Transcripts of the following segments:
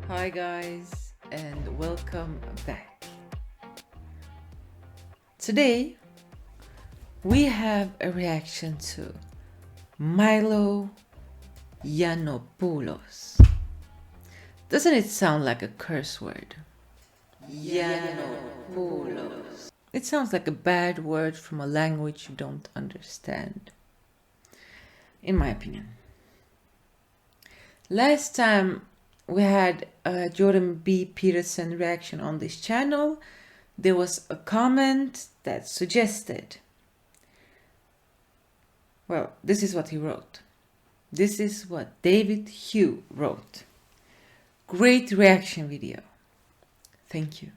Hi guys, and welcome back. Today we have a reaction to Milo Yiannopoulos. Doesn't it sound like a curse word? Yiannopoulos. It sounds like a bad word from a language you don't understand, in my opinion. Last time we had a Jordan Peterson reaction on this channel, there was a comment that suggested, well, this is what he wrote. This is what David Hugh wrote. Great reaction video. Thank you.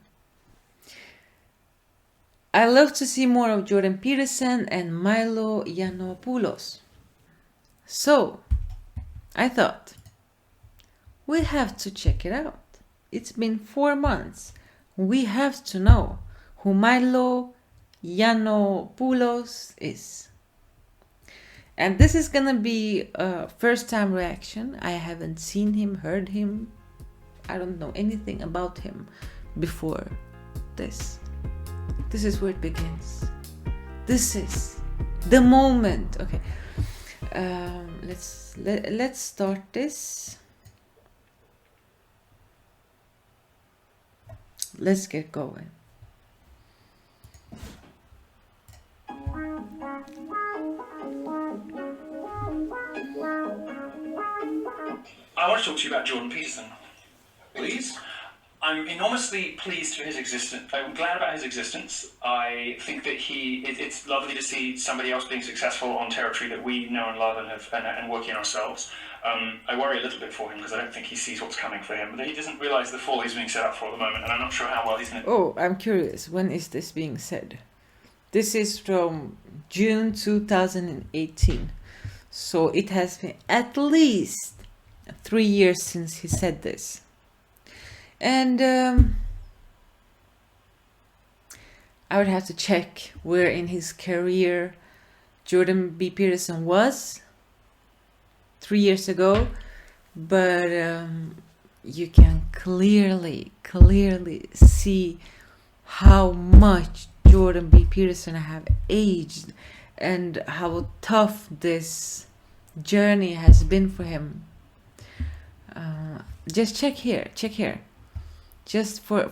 I love to see more of Jordan Peterson and Milo Yiannopoulos. So, I thought, we have to check it out. It's been 4 months. We have to know who Milo Yiannopoulos is. And this is gonna be a first time reaction. I haven't seen him, heard him. I don't know anything about him before this. This is where it begins. This is the moment. Okay, let's start this. Let's get going. I want to talk to you about Jordan Peterson. Please? I'm enormously pleased for his existence. I'm glad about his existence. I think that it's lovely to see somebody else being successful on territory that we know and love and work in ourselves. I worry a little bit for him because I don't think he sees what's coming for him. But he doesn't realise the fall he's being set up for at the moment, and I'm not sure how well he's going to... Oh, I'm curious. When is this being said? This is from June 2018. So it has been at least 3 years since he said this. And I would have to check where in his career Jordan Peterson was 3 years ago, but you can clearly see how much Jordan Peterson have aged and how tough this journey has been for him. Just check here. Just for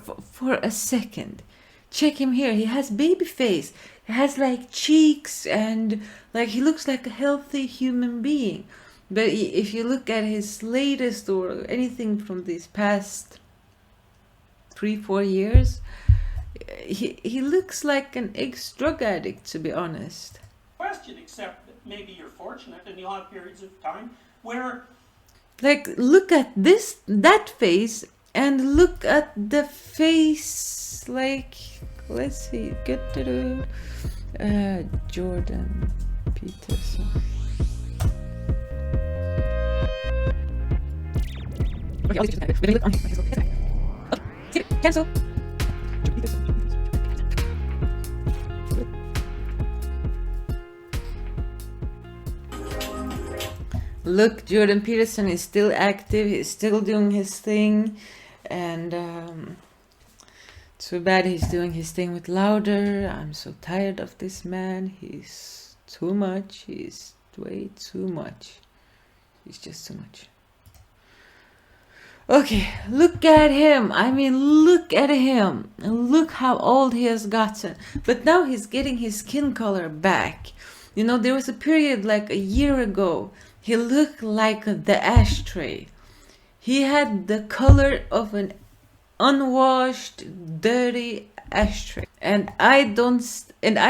a second. Check him here. He has baby face. He has like cheeks and like he looks like a healthy human being. But if you look at his latest or anything from these past 3-4 years, he looks like an ex-drug addict, to be honest. Question, except that maybe you're fortunate and you'll have periods of time where... Like, look at that face, and look at the face, like, let's see, Jordan Peterson. Okay, cancel. Look, Jordan Peterson is still active. He's still doing his thing, and too bad he's doing his thing with Louder. I'm so tired of this man. He's too much. He's way too much. He's just too much. Okay, look at him. I mean, look at him. Look how old he has gotten. But now he's getting his skin color back. You know, there was a period like a year ago. He looked like the ashtray. He had the color of an unwashed, dirty ashtray. And I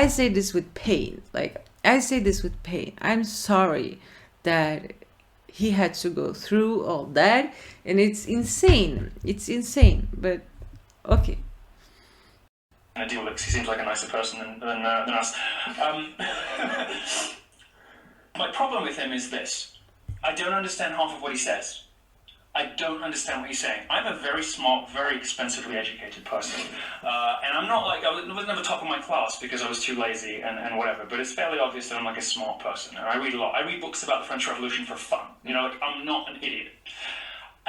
say this with pain. Like, I say this with pain. I'm sorry that he had to go through all that. And it's insane. It's insane. But, okay. Deal looks. He seems like a nicer person than us. My problem with him is this. I don't understand half of what he says. I don't understand what he's saying. I'm a very smart, very expensively educated person. And I'm not like, I was never top of my class because I was too lazy and whatever, but it's fairly obvious that I'm like a smart person. And I read a lot. I read books about the French Revolution for fun. You know, like, I'm not an idiot.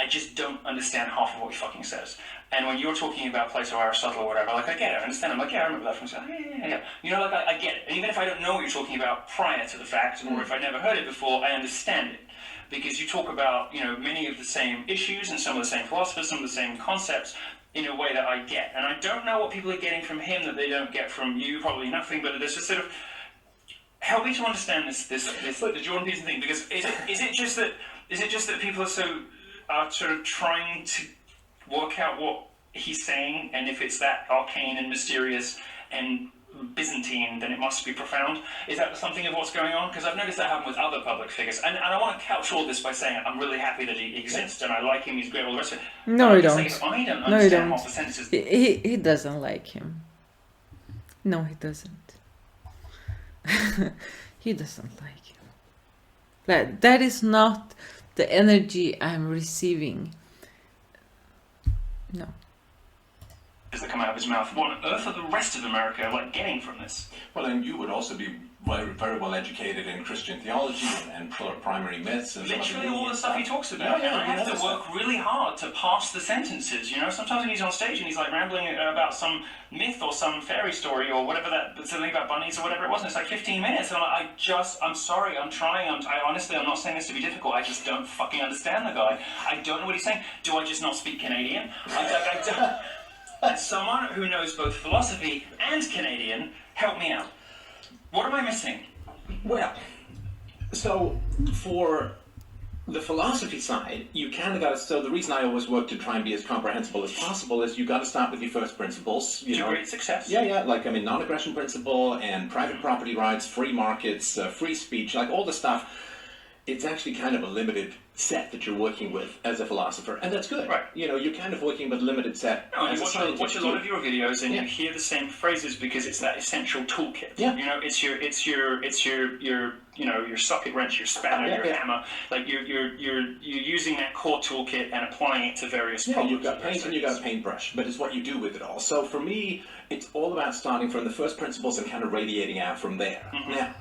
I just don't understand half of what he fucking says. And when you're talking about Plato or Aristotle or whatever, like, I get it, I understand. I'm like, yeah, I remember that from school. Yeah. You know, like, I get it. And even if I don't know what you're talking about prior to the fact, or if I never heard it before, I understand it. Because you talk about, you know, many of the same issues and some of the same philosophers, some of the same concepts in a way that I get. And I don't know what people are getting from him that they don't get from you, probably nothing, but there's just sort of, help me to understand this the Jordan Peterson thing, because is it just that people are sort of trying to work out what he's saying, and if it's that arcane and mysterious and Byzantine, then it must be profound? Is that something of what's going on? Because I've noticed that happen with other public figures, and I want to couch all this by saying I'm really happy that he exists and I like him, he's great, all the rest of it. No, you Just don't. like, if I don't No, you understand don't. half the sentences. He doesn't like him. No, he doesn't. He doesn't like him. That is not the energy I'm receiving. No. That come out of his mouth. What on earth are the rest of America like getting from this? Well, and you would also be very, very well educated in Christian theology and primary myths and Literally all the stuff he talks about. Yeah, And I have to work really hard to pass the sentences, you know? Sometimes when he's on stage and he's like rambling about some myth or some fairy story or whatever, something about bunnies or whatever it was, and it's like 15 minutes, and I'm sorry, I'm trying, honestly, I'm not saying this to be difficult, I just don't fucking understand the guy. I don't know what he's saying. Do I just not speak Canadian? I don't... As someone who knows both philosophy and Canadian, help me out. What am I missing? Well, so for the philosophy side, you kind of got to, so the reason I always work to try and be as comprehensible as possible is you got to start with your first principles. You To know, great success. Yeah, like, I mean, non-aggression principle and private property rights, free markets, free speech, like all the stuff. It's actually kind of a limited set that you're working with as a philosopher, and that's good. Right. You know, you're kind of working with a limited set. No, and as you a scientist watch a lot too. of your videos, and Yeah. you hear the same phrases because it's that essential toolkit. Yeah. You know, it's your you know, your socket wrench, your spanner, Yeah, your yeah. hammer. Like you're using that core toolkit and applying it to various Yeah, problems. you've got paint and you've got a paintbrush, but it's what you do with it all. So for me, it's all about starting from the first principles and kind of radiating out from there. Mm-hmm. Now,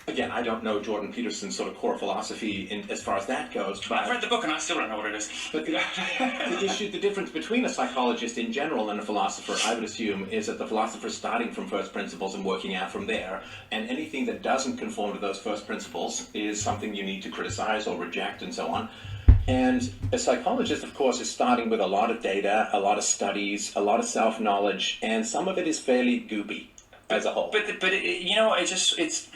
again, I don't know Jordan Peterson's sort of core philosophy as far as that goes, but I've read the book and I still don't know what it is. But the difference between a psychologist in general and a philosopher, I would assume, is that the philosopher's starting from first principles and working out from there, and anything that doesn't conform to those first principles is something you need to criticize or reject and so on. And a psychologist, of course, is starting with a lot of data, a lot of studies, a lot of self-knowledge, and some of it is fairly goopy as a whole. But you know, it's.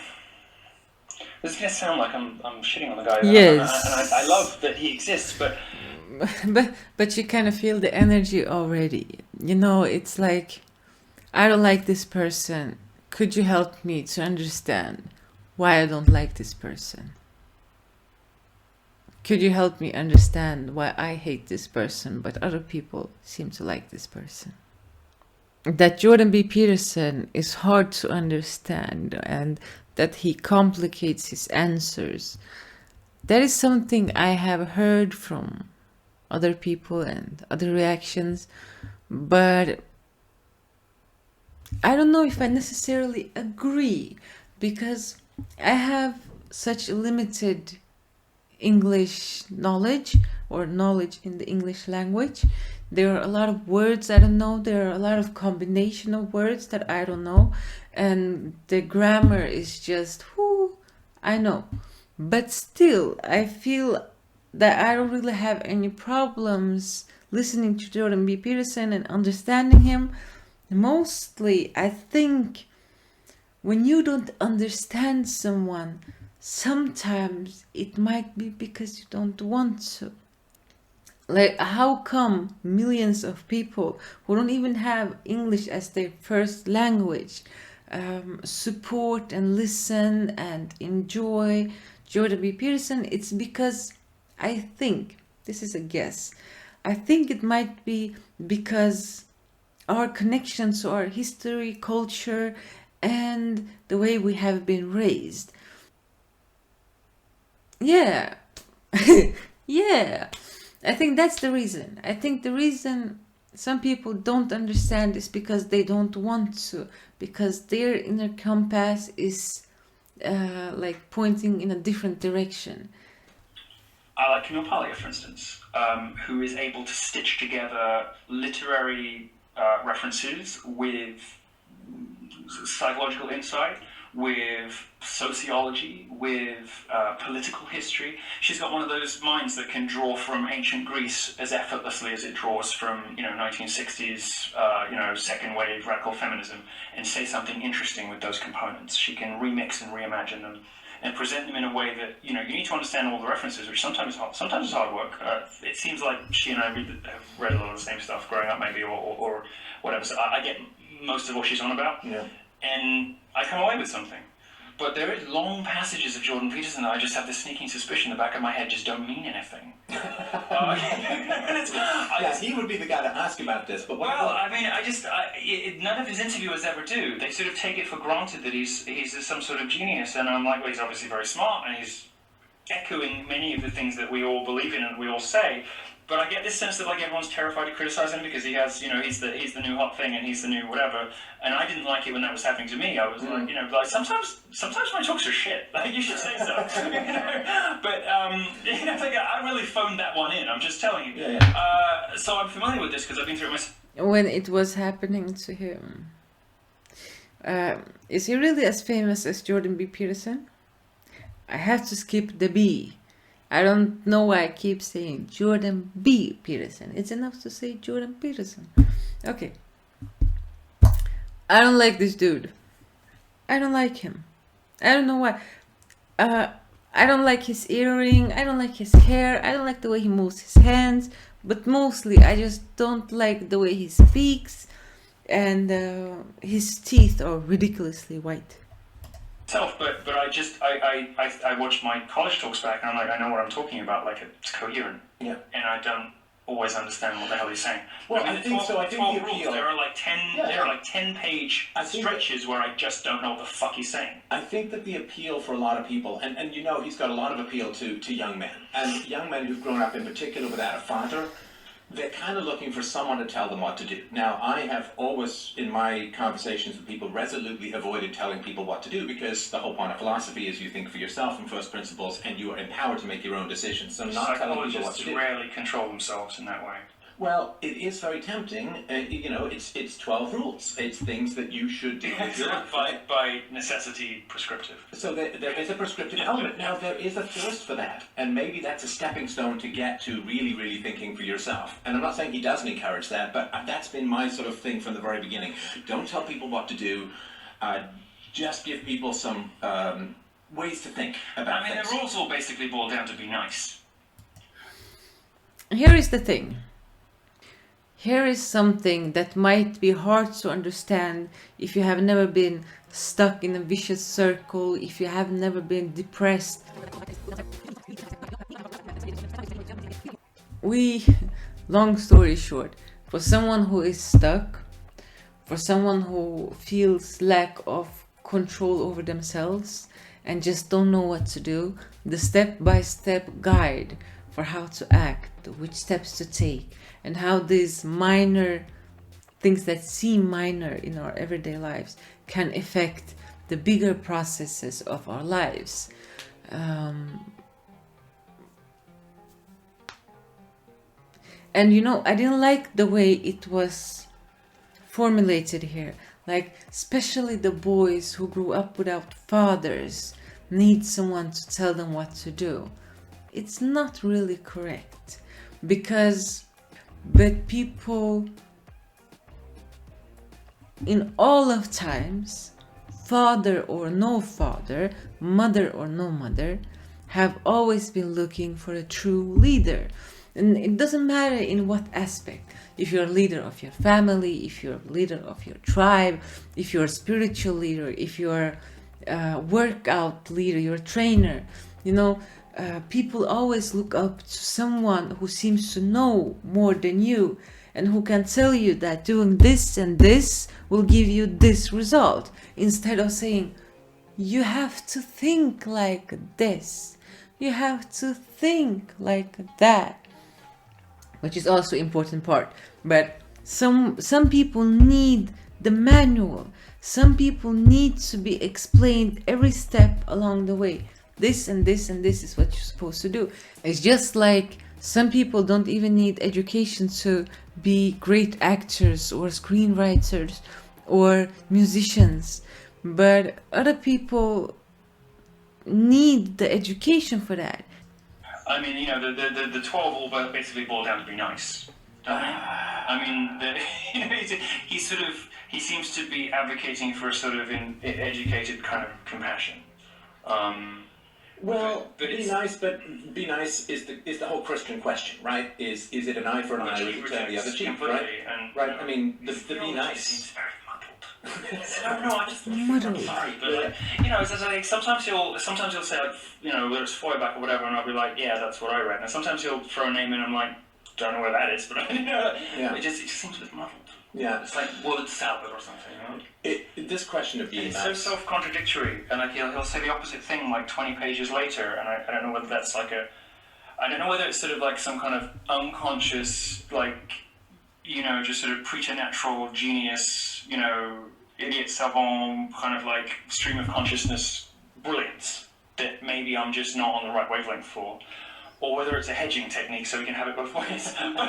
This is going to sound like I'm shitting on the guy. Yes. And I love that he exists, but But you kind of feel the energy already. You know, it's like, I don't like this person. Could you help me to understand why I don't like this person? Could you help me understand why I hate this person, but other people seem to like this person? That Jordan B. Peterson is hard to understand and that he complicates his answers. That is something I have heard from other people and other reactions, but I don't know if I necessarily agree, because I have such limited English knowledge or knowledge in the English language. There are a lot of words I don't know. There are a lot of combination of words that I don't know. And the grammar is just, whoo, I know. But still, I feel that I don't really have any problems listening to Jordan B. Peterson and understanding him. Mostly, I think when you don't understand someone, sometimes it might be because you don't want to. Like, how come millions of people who don't even have English as their first language support and listen and enjoy Jordan B. Peterson? It's because I think, this is a guess, I think it might be because our connection to our history, culture, and the way we have been raised. Yeah. Yeah. I think that's the reason. I think the reason some people don't understand is because they don't want to, because their inner compass is like pointing in a different direction. I like Camille Paglia, for instance, who is able to stitch together literary references with psychological insight, with sociology, with political history. She's got one of those minds that can draw from ancient Greece as effortlessly as it draws from 1960s second wave radical feminism, and say something interesting with those components. She can remix and reimagine them and present them in a way that you need to understand all the references, which sometimes is hard work. It seems like she and I have read a lot of the same stuff growing up, maybe, or whatever. So I get most of what she's on about. Yeah. And I come away with something. But there are long passages of Jordan Peterson that I just have this sneaking suspicion in the back of my head just don't mean anything. Yeah, he would be the guy to ask about this. But none of his interviewers ever do. They sort of take it for granted that he's some sort of genius, and I'm like, well, he's obviously very smart, and he's echoing many of the things that we all believe in and we all say. But I get this sense that everyone's terrified to criticize him because he has, he's the new hot thing and he's the new whatever. And I didn't like it when that was happening to me. I was sometimes my talks are shit. You should say so. But I really phoned that one in. I'm just telling you. Yeah. So I'm familiar with this because I've been through it myself. When it was happening to him, is he really as famous as Jordan B. Peterson? I have to skip the B. I don't know why I keep saying Jordan B. Peterson. It's enough to say Jordan Peterson. Okay. I don't like this dude. I don't like him. I don't know why. I don't like his earring. I don't like his hair. I don't like the way he moves his hands. But mostly, I just don't like the way he speaks. And his teeth are ridiculously white. But I watch my college talks back and I'm like, I know what I'm talking about, it's coherent. Yeah. And I don't always understand what the hell he's saying. Well, I think so. I think the appeal. There are 10-page stretches where I just don't know what the fuck he's saying. I think that the appeal for a lot of people, and he's got a lot of appeal to young men, and young men who've grown up in particular without a father. They're kind of looking for someone to tell them what to do. Now, I have always, in my conversations with people, resolutely avoided telling people what to do because the whole point of philosophy is you think for yourself in first principles and you are empowered to make your own decisions. So not telling people what to do. Psychologists rarely control themselves in that way. Well, it is very tempting. It's 12 rules. It's things that you should do. By necessity prescriptive. So there is a prescriptive element. Now, there is a thirst for that. And maybe that's a stepping stone to get to really, really thinking for yourself. And I'm not saying he doesn't encourage that, but that's been my sort of thing from the very beginning. Don't tell people what to do. Just give people some ways to think about things. The rules all basically boil down to be nice. Here is the thing. Here is something that might be hard to understand if you have never been stuck in a vicious circle, if you have never been depressed. Long story short, for someone who is stuck, for someone who feels lack of control over themselves and just don't know what to do, the step-by-step guide for how to act, which steps to take, and how these minor things that seem minor in our everyday lives can affect the bigger processes of our lives. And I didn't like the way it was formulated here. Especially the boys who grew up without fathers need someone to tell them what to do. It's not really correct, but people in all of times, father or no father, mother or no mother, have always been looking for a true leader. And it doesn't matter in what aspect. If you're a leader of your family, if you're a leader of your tribe, if you're a spiritual leader, if you're a workout leader, you're a trainer, people always look up to someone who seems to know more than you and who can tell you that doing this and this will give you this result, instead of saying, you have to think like this, you have to think like that, which is also important part. But some people need the manual. Some people need to be explained every step along the way. this and this and this is what you're supposed to do. It's just like some people don't even need education to be great actors or screenwriters or musicians, but other people need the education for that. I mean, you know, the 12 all basically boil down to be nice, don't they? I mean, you know, he seems to be advocating for a sort of educated kind of compassion. Well, but be nice is the whole Christian question, right? Is it an eye for an eye, or is it turn the other cheek, right? And, Right. You know, I mean, the his be theology nice. seems very muddled. No, I just Muddled. I'm sorry, but like, you know, it's like sometimes he'll say like, you know, whether it's Feuerbach or whatever, and I'll be like, yeah, that's what I read. And sometimes he'll throw a name in, and I'm like, don't know where that is, but you know, Yeah. it just seems a bit muddled. Yeah. It's like word salad or something, you know? This question of being It's nice. so self-contradictory, and like he'll say the opposite thing like 20 pages later, and I don't know whether that's like I don't know whether it's sort of like some kind of unconscious, like, you know, just sort of preternatural genius, you know, idiot savant kind of like stream of consciousness brilliance that maybe I'm just not on the right wavelength for. Or whether it's a hedging technique so we can have it both ways. I don't know.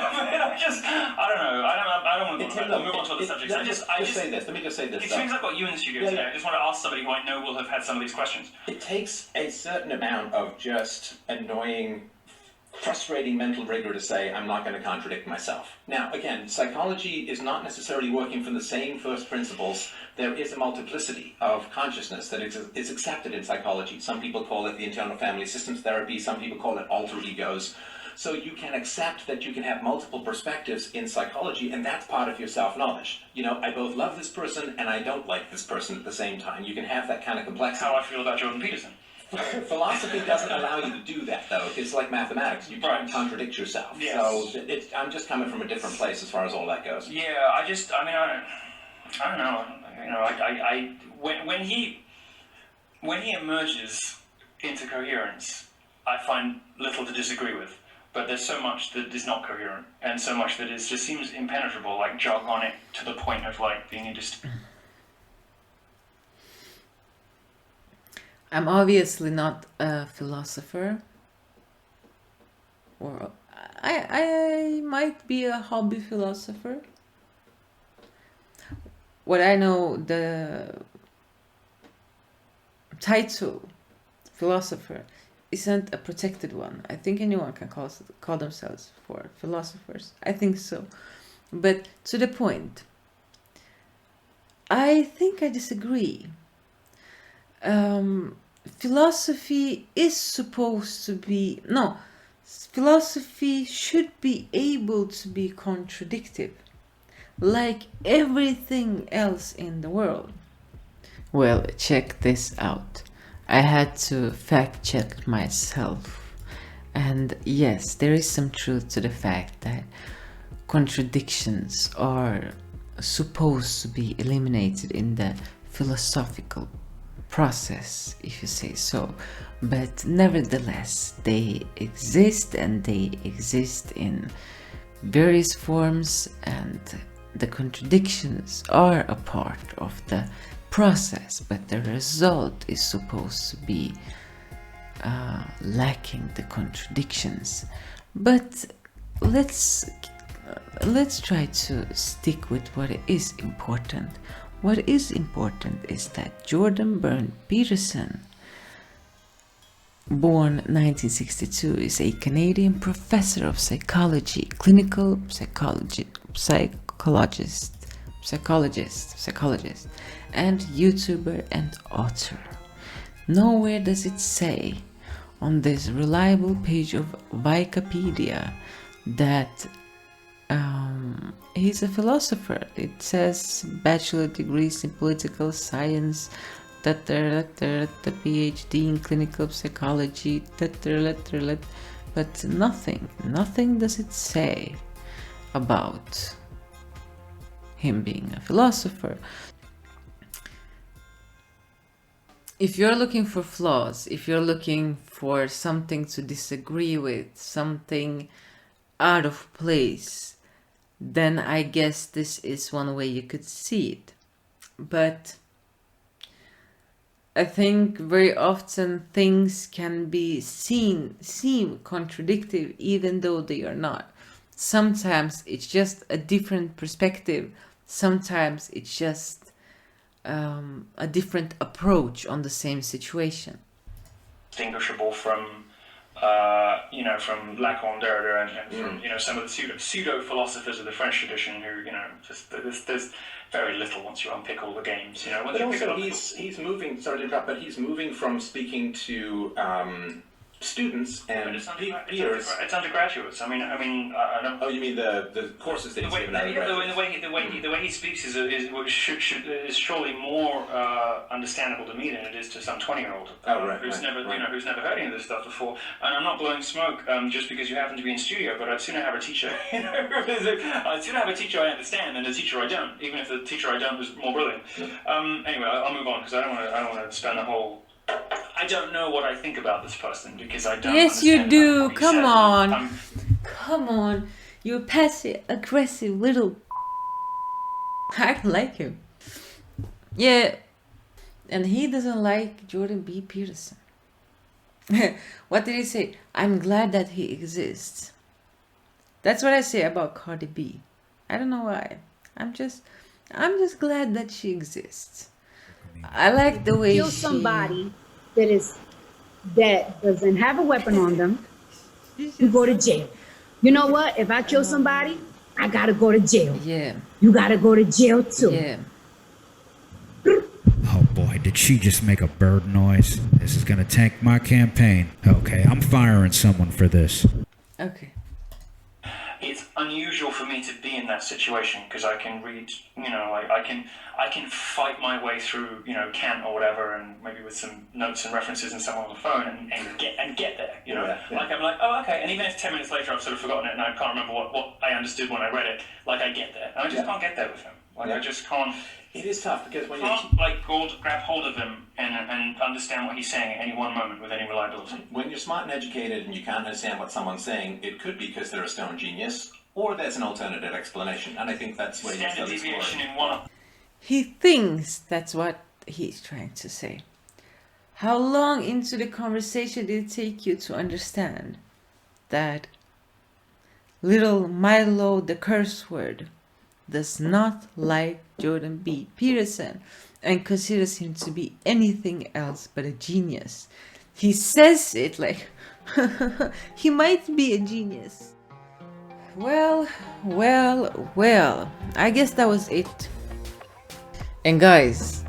I don't want to move on to other subjects. Let me just say this. It As soon as I've got you in the studio today, I just want to ask somebody who I know will have had some of these questions. It takes a certain amount of just annoying, frustrating mental rigor to say, I'm not going to contradict myself. Now, again, psychology is not necessarily working from the same first principles. There is a multiplicity of consciousness that is accepted in psychology. Some people call it the internal family systems therapy. Some people call it alter egos. So you can accept that you can have multiple perspectives in psychology, and that's part of your self-knowledge. You know, I both love this person and I don't like this person at the same time. You can have that kind of complexity. How I feel about Jordan Peterson. Philosophy doesn't allow you to do that, though. It's like mathematics. You can't contradict yourself. Yes. So I'm just coming from a different place as far as all that goes. Yeah, I don't know. You know, when he emerges into coherence, I find little to disagree with. But there's so much that is not coherent, and so much that just seems impenetrable, like jargonic to the point of like being indistinct. I'm obviously not a philosopher, or I might be a hobby philosopher. What I know, the title philosopher isn't a protected one. I think anyone can call themselves for philosophers. I think so. But to the point, I think I disagree. Philosophy is supposed to be... No, philosophy should be able to be contradictive, like everything else in the world. Well, check this out. I had to fact check myself. And yes, there is some truth to the fact that contradictions are supposed to be eliminated in the philosophical process, if you say so. But nevertheless, they exist, and they exist in various forms, and the contradictions are a part of the process, but the result is supposed to be lacking the contradictions. But let's try to stick with what is important. What is important is that Jordan Peterson, born 1962, is a Canadian professor of psychology, clinical psychologist, and YouTuber and author. Nowhere does it say on this reliable page of Wikipedia that he's a philosopher. It says bachelor degrees in political science, the PhD in clinical psychology, but nothing does it say about him being a philosopher. If you're looking for flaws, if you're looking for something to disagree with, something out of place, then I guess this is one way you could see it. But I think very often things can be seem contradictory even though they are not. Sometimes it's just a different perspective. Sometimes it's just a different approach on the same situation. Distinguishable from, from Lacan, Derrida, and from, some of the pseudo philosophers of the French tradition who, just there's very little once you unpick all the games. Once But you pick it also, up, he's moving. Sorry to interrupt, but he's moving from speaking to students and peers. It's undergraduates. I don't. Oh, you mean the courses that he's given undergraduates? The way he speaks is surely more understandable to me than it is to some 20-year-old who's never heard any of this stuff before. And I'm not blowing smoke just because you happen to be in studio, but I'd sooner have a teacher. I'd sooner have a teacher I understand than a teacher I don't, even if the teacher I don't was more brilliant. Anyway, I'll move on because I don't want to spend the whole. I don't know what I think about this person because I don't. Yes, you do. Come on. says. Come on. You passive aggressive little. I don't like him. Yeah. And he doesn't like Jordan B. Peterson. What did he say? I'm glad that he exists. That's what I say about Cardi B. I don't know why. I'm just glad that she exists. I like the way Kill somebody that doesn't have a weapon on them, you go to jail. You know what? If I kill somebody, I gotta go to jail. Yeah. You gotta go to jail too. Yeah. Oh boy, did she just make a bird noise? This is gonna tank my campaign. Okay, I'm firing someone for this. Okay. It's unusual for me to be in that situation because I can read, I can fight my way through, Kant or whatever, and maybe with some notes and references and someone on the phone and get there, Yeah. Like I'm like, oh, okay, and even if 10 minutes later I've sort of forgotten it and I can't remember what I understood when I read it, like I get there, and I just can't get there with him. Like I just can't. It is tough because when you Grab hold of him and understand what he's saying at any one moment with any reliability. when you're smart and educated and you can't understand what someone's saying, it could be because they're a stone genius, or there's an alternative explanation. And I think that's where you Standard still deviation explore. in one. He thinks that's what he's trying to say. How long into the conversation did it take you to understand that little Milo, the curse word, does not like Jordan B. Peterson and considers him to be anything else but a genius? He says it like he might be a genius. Well, I guess that was it. And guys,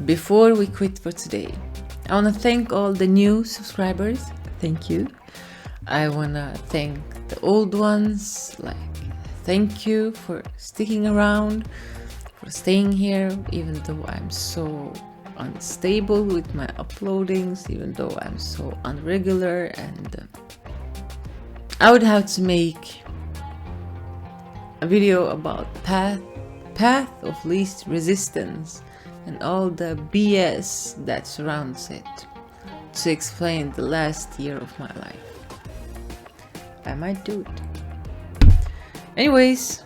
before we quit for today, I want to thank all the new subscribers. Thank you. I want to thank the old ones. Thank you for sticking around, for staying here, even though I'm so unstable with my uploadings, even though I'm so unregular, and I would have to make a video about path of least resistance and all the BS that surrounds it to explain the last year of my life. I might do it. Anyways,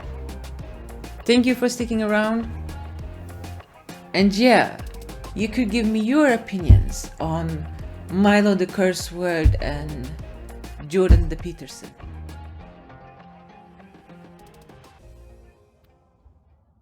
thank you for sticking around. And yeah, you could give me your opinions on Milo the Curse Word and Jordan the Peterson.